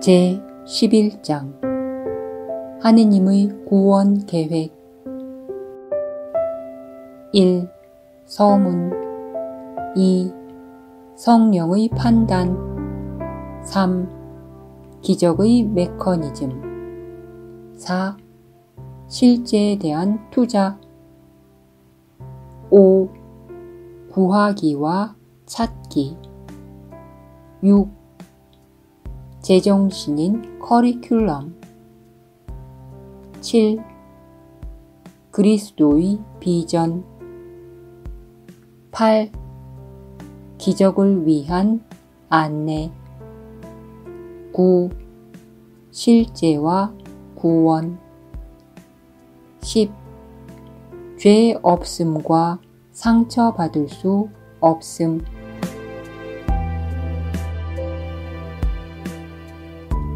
제11장 하느님의 구원 계획 1. 서문 2. 성령의 판단 3. 기적의 메커니즘 4. 실제에 대한 투자 5. 구하기와 찾기 6. 제정신인 커리큘럼 7. 그리스도의 비전 8. 기적을 위한 안내 9. 실제와 구원 10. 죄 없음과 상처받을 수 없음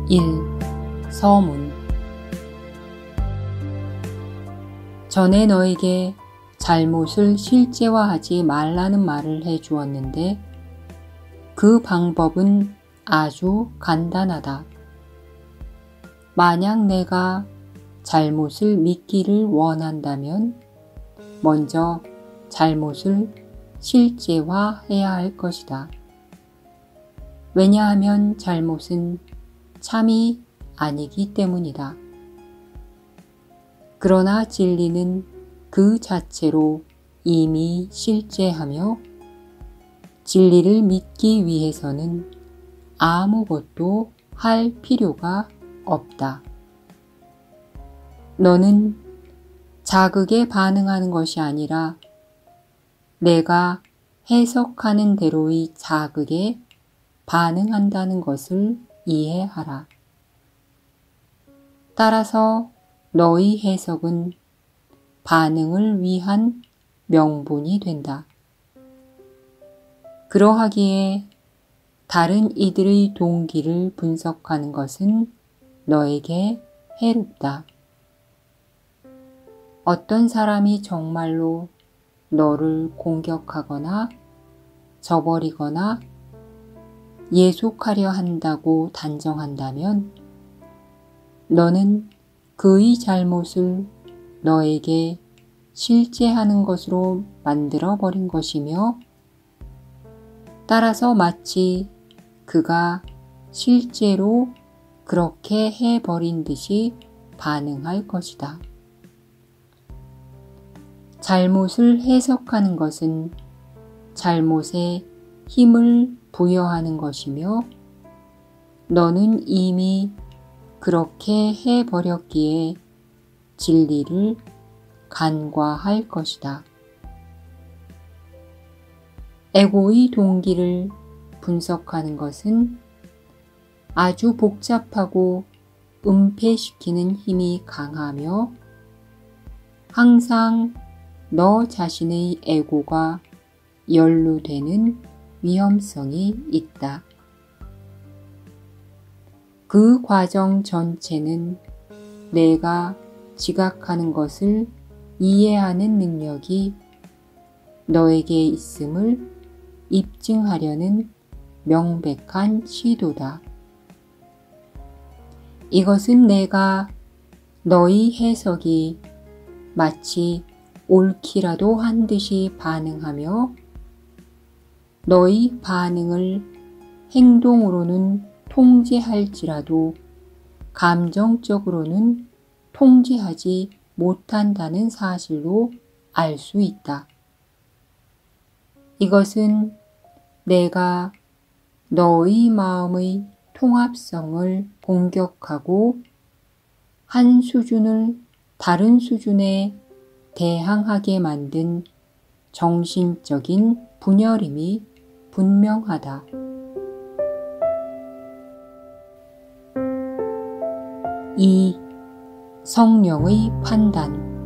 1. 서문 전에 너에게 잘못을 실제화하지 말라는 말을 해주었는데 그 방법은 아주 간단하다. 만약 내가 잘못을 믿기를 원한다면 먼저 잘못을 실제화해야 할 것이다. 왜냐하면 잘못은 참이 아니기 때문이다. 그러나 진리는 그 자체로 이미 실제하며 진리를 믿기 위해서는 아무것도 할 필요가 없다. 너는 자극에 반응하는 것이 아니라 내가 해석하는 대로의 자극에 반응한다는 것을 이해하라. 따라서 너의 해석은 반응을 위한 명분이 된다. 그러하기에 다른 이들의 동기를 분석하는 것은 너에게 해롭다. 어떤 사람이 정말로 너를 공격하거나 저버리거나 예속하려 한다고 단정한다면 너는 그의 잘못을 너에게 실제하는 것으로 만들어버린 것이며 따라서 마치 그가 실제로 그렇게 해버린 듯이 반응할 것이다. 잘못을 해석하는 것은 잘못에 힘을 부여하는 것이며 너는 이미 그렇게 해버렸기에 진리를 간과할 것이다. 에고의 동기를 분석하는 것은 아주 복잡하고 은폐시키는 힘이 강하며 항상 너 자신의 에고가 연루되는 위험성이 있다. 그 과정 전체는 내가 지각하는 것을 이해하는 능력이 너에게 있음을 입증하려는 명백한 시도다. 이것은 내가 너의 해석이 마치 옳기라도 한 듯이 반응하며 너의 반응을 행동으로는 통제할지라도 감정적으로는 통제하지 못한다는 사실로 알 수 있다. 이것은 내가 너의 마음의 통합성을 공격하고 한 수준을 다른 수준에 대항하게 만든 정신적인 분열임이 분명하다. 2. 성령의 판단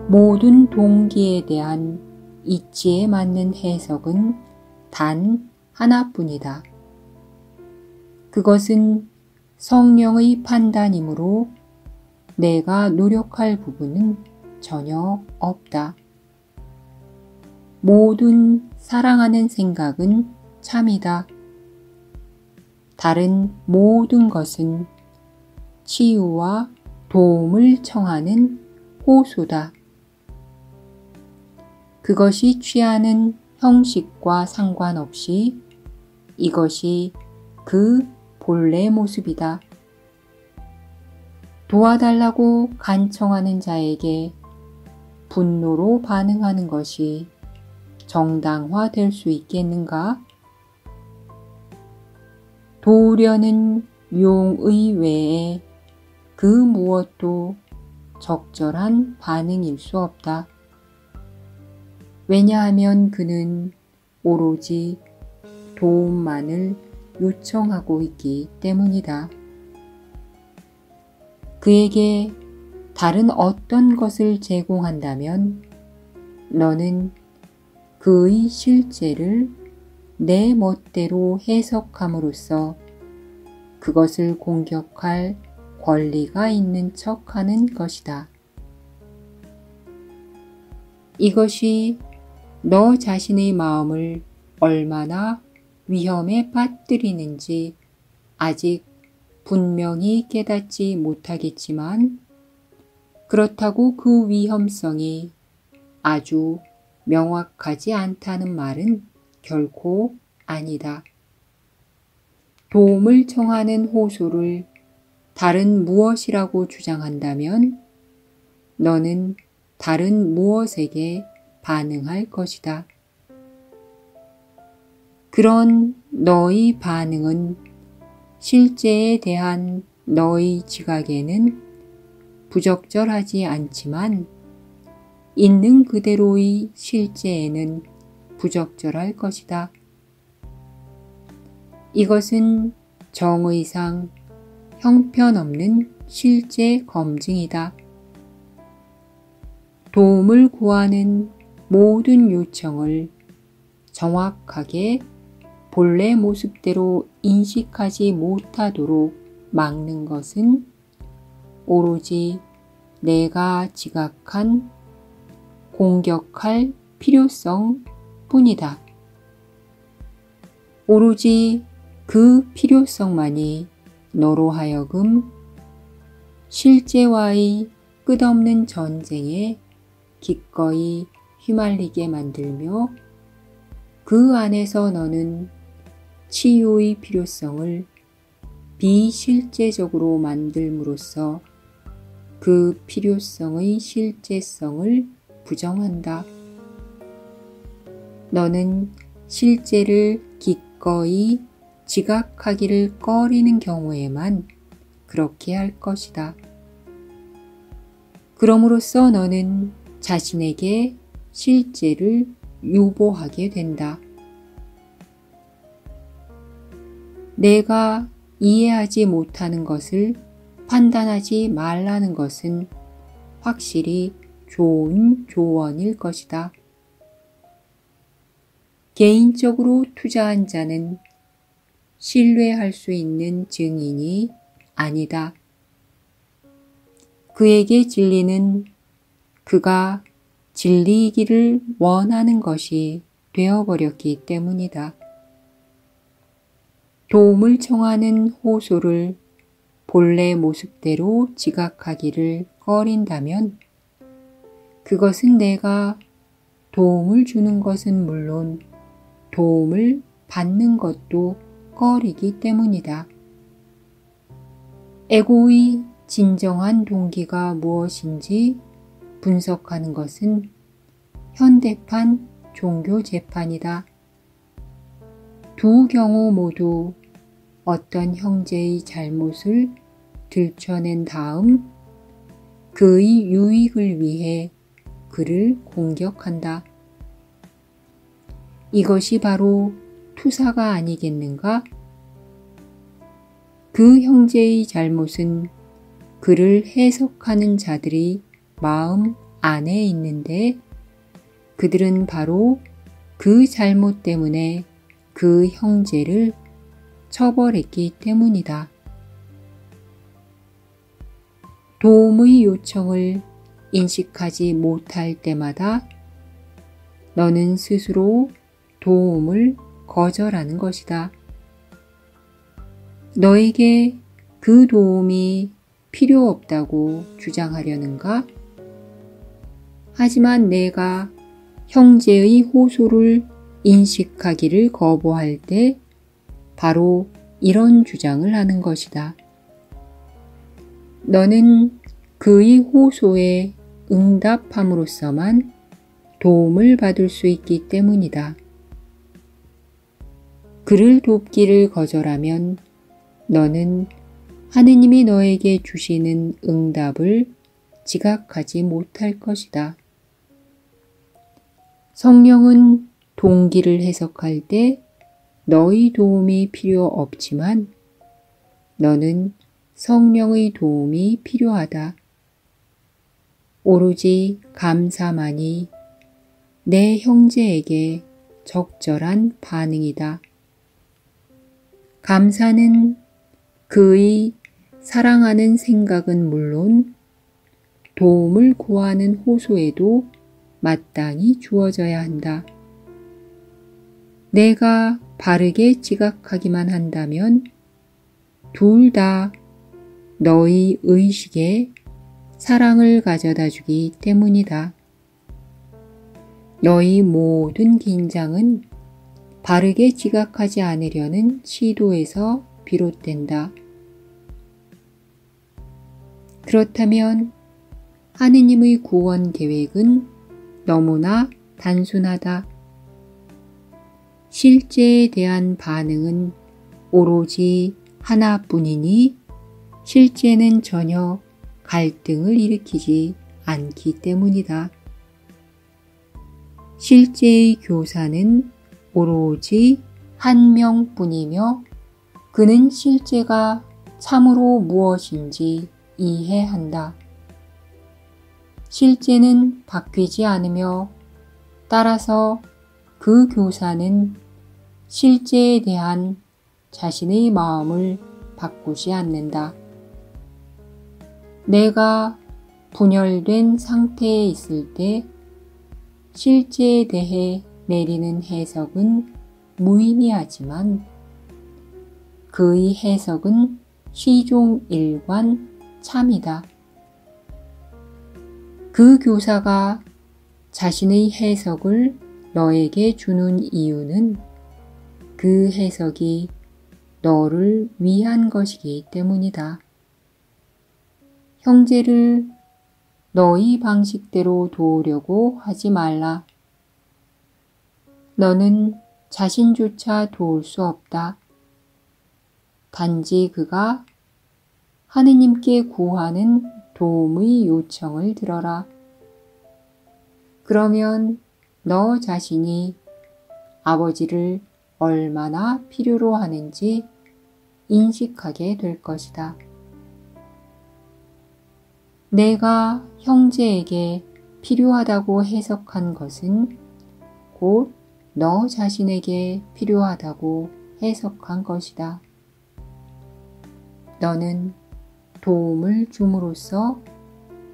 모든 동기에 대한 이치에 맞는 해석은 단 하나뿐이다. 그것은 성령의 판단이므로 내가 노력할 부분은 전혀 없다. 모든 사랑하는 생각은 참이다. 다른 모든 것은 치유와 도움을 청하는 호소다. 그것이 취하는 형식과 상관없이 이것이 그 본래 모습이다. 도와달라고 간청하는 자에게 분노로 반응하는 것이 정당화될 수 있겠는가? 도우려는 용의 외에 그 무엇도 적절한 반응일 수 없다. 왜냐하면 그는 오로지 도움만을 요청하고 있기 때문이다. 그에게 다른 어떤 것을 제공한다면 너는 그의 실제를 내 멋대로 해석함으로써 그것을 공격할 권리가 있는 척하는 것이다. 이것이 너 자신의 마음을 얼마나 위험에 빠뜨리는지 아직 분명히 깨닫지 못하겠지만 그렇다고 그 위험성이 아주 명확하지 않다는 말은 결코 아니다. 도움을 청하는 호소를 다른 무엇이라고 주장한다면 너는 다른 무엇에게 반응할 것이다. 그런 너의 반응은 실제에 대한 너의 지각에는 부적절하지 않지만 있는 그대로의 실제에는 부적절할 것이다. 이것은 정의상 형편없는 실제 검증이다. 도움을 구하는 모든 요청을 정확하게 본래 모습대로 인식하지 못하도록 막는 것은 오로지 내가 지각한 공격할 필요성 뿐이다. 오로지 그 필요성만이 너로 하여금 실제와의 끝없는 전쟁에 기꺼이 휘말리게 만들며 그 안에서 너는 치유의 필요성을 비실제적으로 만들므로써 그 필요성의 실제성을 부정한다. 너는 실제를 기꺼이 지각하기를 꺼리는 경우에만 그렇게 할 것이다. 그럼으로써 너는 자신에게 실제를 유보하게 된다. 내가 이해하지 못하는 것을 판단하지 말라는 것은 확실히 좋은 조언일 것이다. 개인적으로 투자한 자는 신뢰할 수 있는 증인이 아니다. 그에게 진리는 그가 진리이기를 원하는 것이 되어버렸기 때문이다. 도움을 청하는 호소를 본래 모습대로 지각하기를 꺼린다면 그것은 내가 도움을 주는 것은 물론 도움을 받는 것도 꺼리기 때문이다. 에고의 진정한 동기가 무엇인지 분석하는 것은 현대판 종교 재판이다. 두 경우 모두 어떤 형제의 잘못을 들춰낸 다음 그의 유익을 위해 그를 공격한다. 이것이 바로 투사가 아니겠는가? 그 형제의 잘못은 그를 해석하는 자들의 마음 안에 있는데 그들은 바로 그 잘못 때문에 그 형제를 처벌했기 때문이다. 도움의 요청을 인식하지 못할 때마다 너는 스스로 도움을 거절하는 것이다. 너에게 그 도움이 필요 없다고 주장하려는가? 하지만 내가 형제의 호소를 인식하기를 거부할 때 바로 이런 주장을 하는 것이다. 너는 그의 호소에 응답함으로써만 도움을 받을 수 있기 때문이다. 그를 돕기를 거절하면 너는 하느님이 너에게 주시는 응답을 지각하지 못할 것이다. 성령은 동기를 해석할 때 너의 도움이 필요 없지만 너는 성령의 도움이 필요하다. 오로지 감사만이 내 형제에게 적절한 반응이다. 감사는 그의 사랑하는 생각은 물론 도움을 구하는 호소에도 마땅히 주어져야 한다. 내가 바르게 지각하기만 한다면 둘 다 너의 의식에 사랑을 가져다 주기 때문이다. 너의 모든 긴장은 바르게 지각하지 않으려는 시도에서 비롯된다. 그렇다면 하느님의 구원 계획은 너무나 단순하다. 실제에 대한 반응은 오로지 하나뿐이니 실제는 전혀 갈등을 일으키지 않기 때문이다. 실제의 교사는 오로지 한 명뿐이며 그는 실제가 참으로 무엇인지 이해한다. 실제는 바뀌지 않으며 따라서 그 교사는 실제에 대한 자신의 마음을 바꾸지 않는다. 내가 분열된 상태에 있을 때 실제에 대해 내리는 해석은 무의미하지만 그의 해석은 시종일관 참이다. 그 교사가 자신의 해석을 너에게 주는 이유는 그 해석이 너를 위한 것이기 때문이다. 형제를 너의 방식대로 도우려고 하지 말라. 너는 자신조차 도울 수 없다. 단지 그가 하느님께 구하는 도움의 요청을 들어라. 그러면 너 자신이 아버지를 얼마나 필요로 하는지 인식하게 될 것이다. 내가 형제에게 필요하다고 해석한 것은 곧 너 자신에게 필요하다고 해석한 것이다. 너는 도움을 줌으로써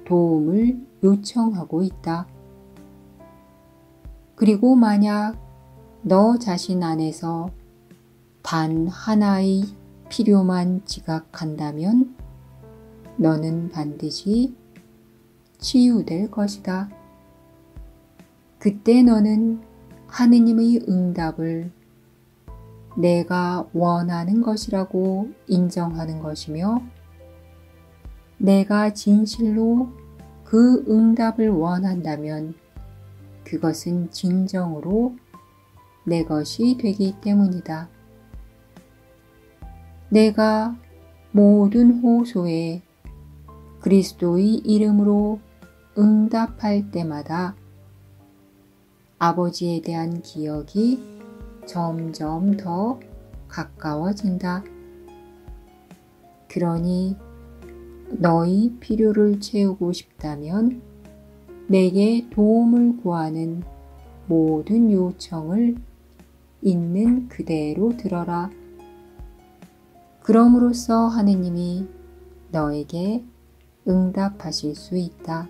도움을 요청하고 있다. 그리고 만약 너 자신 안에서 단 하나의 필요만 지각한다면 너는 반드시 치유될 것이다. 그때 너는 하느님의 응답을 내가 원하는 것이라고 인정하는 것이며 내가 진실로 그 응답을 원한다면 그것은 진정으로 내 것이 되기 때문이다. 내가 모든 호소에 그리스도의 이름으로 응답할 때마다 아버지에 대한 기억이 점점 더 가까워진다. 그러니 너의 필요를 채우고 싶다면 내게 도움을 구하는 모든 요청을 있는 그대로 들어라. 그럼으로써 하느님이 너에게 응답하실 수 있다.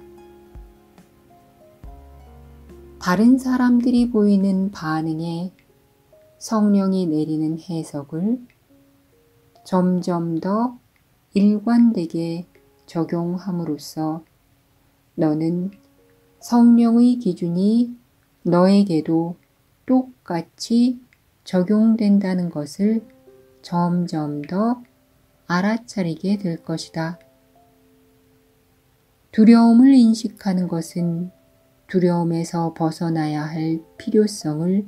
다른 사람들이 보이는 반응에 성령이 내리는 해석을 점점 더 일관되게 적용함으로써 너는 성령의 기준이 너에게도 똑같이 적용된다는 것을 점점 더 알아차리게 될 것이다. 두려움을 인식하는 것은 두려움에서 벗어나야 할 필요성을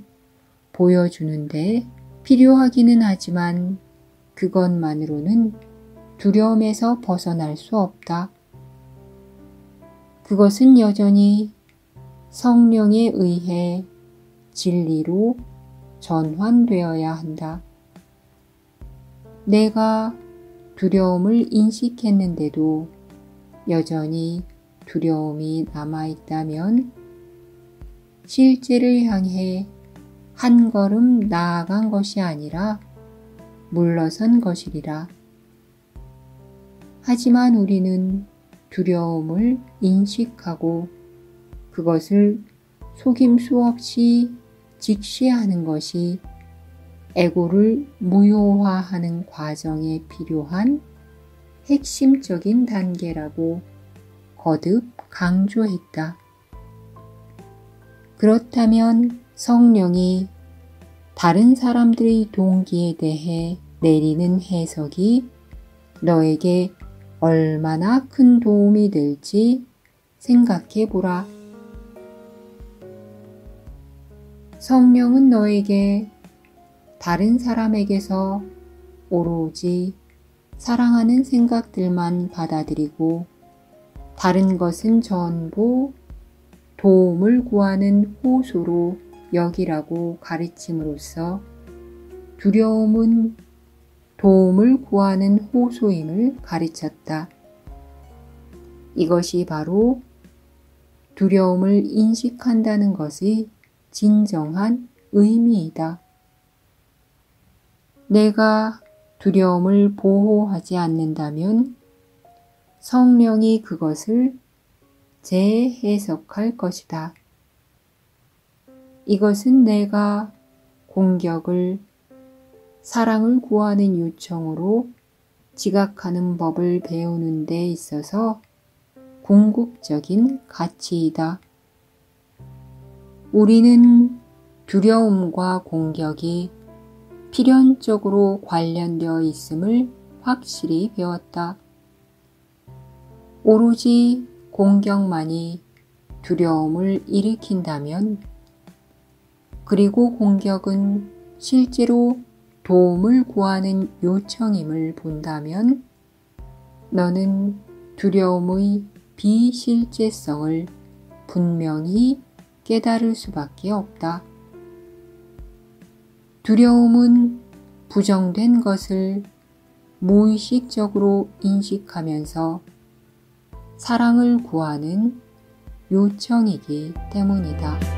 보여주는데 필요하기는 하지만 그것만으로는 두려움에서 벗어날 수 없다. 그것은 여전히 성령에 의해 진리로 전환되어야 한다. 내가 두려움을 인식했는데도 여전히 두려움이 남아있다면 실제를 향해 한 걸음 나아간 것이 아니라 물러선 것이리라. 하지만 우리는 두려움을 인식하고 그것을 속임수 없이 직시하는 것이 에고를 무효화하는 과정에 필요한 핵심적인 단계라고 거듭 강조했다. 그렇다면 성령이 다른 사람들의 동기에 대해 내리는 해석이 너에게 얼마나 큰 도움이 될지 생각해 보라. 성령은 너에게 다른 사람에게서 오로지 사랑하는 생각들만 받아들이고 다른 것은 전부 도움을 구하는 호소로 여기라고 가르침으로써 두려움은 도움을 구하는 호소임을 가르쳤다. 이것이 바로 두려움을 인식한다는 것의 진정한 의미이다. 내가 두려움을 보호하지 않는다면 성령이 그것을 재해석할 것이다. 이것은 내가 공격을 사랑을 구하는 요청으로 지각하는 법을 배우는 데 있어서 궁극적인 가치이다. 우리는 두려움과 공격이 필연적으로 관련되어 있음을 확실히 배웠다. 오로지 공격만이 두려움을 일으킨다면, 그리고 공격은 실제로 도움을 구하는 요청임을 본다면, 너는 두려움의 비실제성을 분명히 깨달을 수밖에 없다. 두려움은 부정된 것을 무의식적으로 인식하면서 사랑을 구하는 요청이기 때문이다.